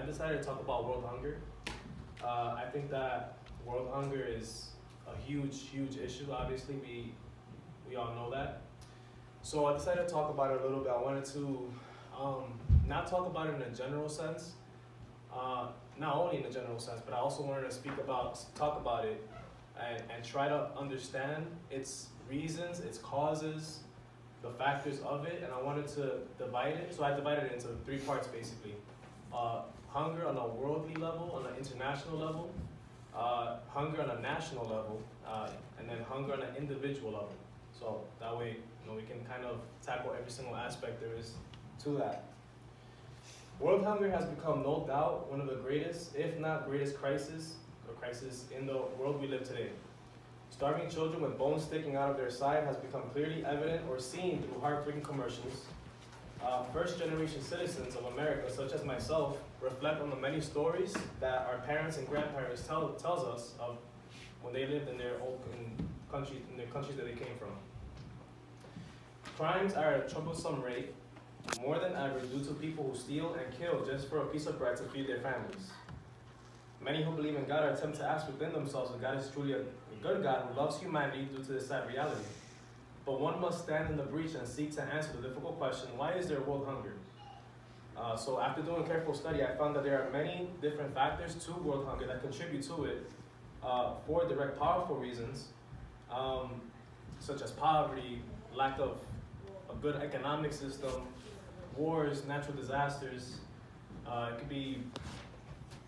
decided to talk about world hunger. I think that world hunger is a huge issue. Obviously, we all know that. So I decided to talk about it a little bit. I wanted to not talk about it in a general sense, not only in a general sense, but I also wanted to talk about it, and try to understand its reasons, its causes, the factors of it, and I wanted to divide it. So I divided it into three parts basically. Hunger on a worldly level, on an international level, hunger on a national level, and then hunger on an individual level. So that way, we can kind of tackle every single aspect there is to that. World hunger has become no doubt one of the greatest, if not greatest crisis in the world we live today. Starving children with bones sticking out of their side has become clearly evident or seen through heartbreaking commercials. First-generation citizens of America, such as myself, reflect on the many stories that our parents and grandparents tells us of when they lived in their countries that they came from. Crimes are at a troublesome rate, more than ever, due to people who steal and kill just for a piece of bread to feed their families. Many who believe in God are tempted to ask within themselves if God is truly a good God who loves humanity due to this sad reality. But one must stand in the breach and seek to answer the difficult question, why is there world hunger? So after doing careful study, I found that there are many different factors to world hunger that contribute to it for direct powerful reasons, such as poverty, lack of a good economic system, wars, natural disasters. It could be,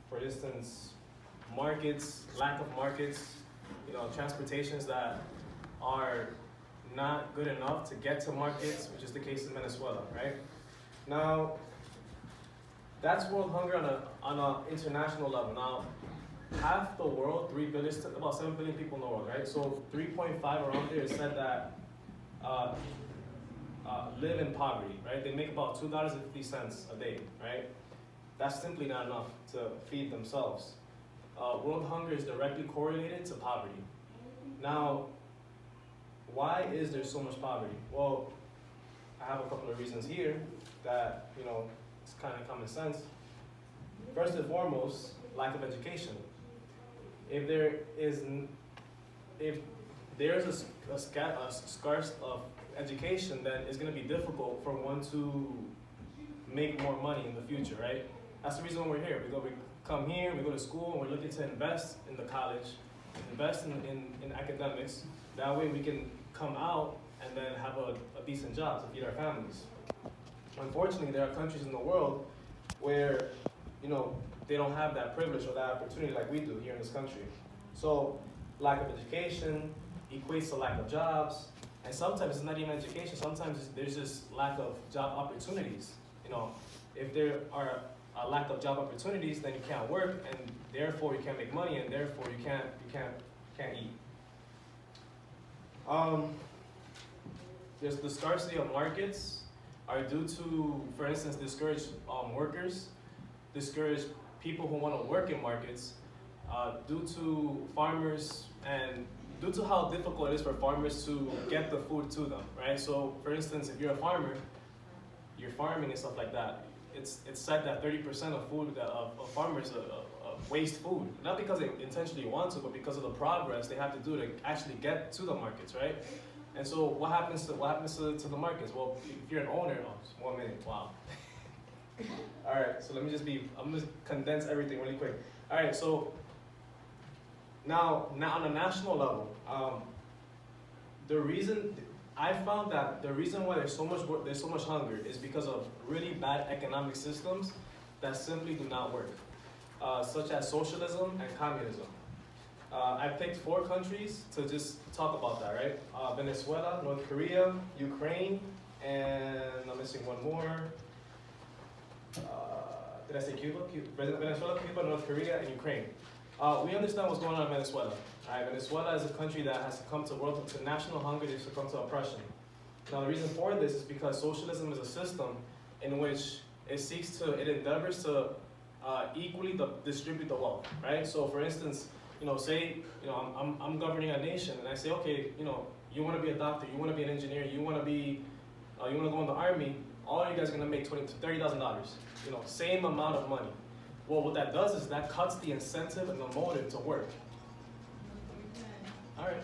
for instance, markets, lack of markets, transportations that are not good enough to get to markets, which is the case in Venezuela, right? Now, that's world hunger on an international level. Now, half the world, 3 billion, about 7 billion people in the world, right? So 3.5 around there is said that live in poverty, right? They make about $2.50 a day, right? That's simply not enough to feed themselves. World hunger is directly correlated to poverty. Now, why is there so much poverty? Well, I have a couple of reasons here that, it's kind of common sense. First and foremost, lack of education. If there's a scarce of education, then it's going to be difficult for one to make more money in the future, right? That's the reason why we're here. We come here, we go to school, and we're looking to invest in the college, invest in academics. That way we can come out and then have a decent job to feed our families. Unfortunately, there are countries in the world where, they don't have that privilege or that opportunity like we do here in this country. So lack of education equates to lack of jobs, and sometimes it's not even education, sometimes there's just lack of job opportunities. If there are a lack of job opportunities, then you can't work, and therefore you can't make money, and therefore you can't eat. There's the scarcity of markets are due to, for instance, discouraged workers, discouraged people who want to work in markets, due to farmers and due to how difficult it is for farmers to get the food to them, right? So, for instance, if you're a farmer, you're farming and stuff like that. It's said that 30% of food of farmers waste food, not because they intentionally want to, but because of the progress they have to do to actually get to the markets, right? And so what happens to the markets? Well, if you're an owner, 1 minute, wow. All right, so I'm gonna condense everything really quick. All right, so now on a national level, I found that the reason why there's so much hunger is because of really bad economic systems that simply do not work, such as socialism and communism. I picked 4 countries to just talk about that, right? Venezuela, North Korea, Ukraine, and I'm missing one more. Did I say Cuba? Venezuela, Cuba, North Korea, and Ukraine. We understand what's going on in Venezuela. Right? Venezuela is a country that has succumbed to national hunger, they've succumbed to oppression. Now the reason for this is because socialism is a system in which it endeavors to equally distribute the wealth, right? So for instance, say, I'm governing a nation, and I say, okay, you want to be a doctor, you want to be an engineer, you want to go in the army, all you guys are going to make $30,000, same amount of money. Well, what that does is that cuts the incentive and the motive to work. All right.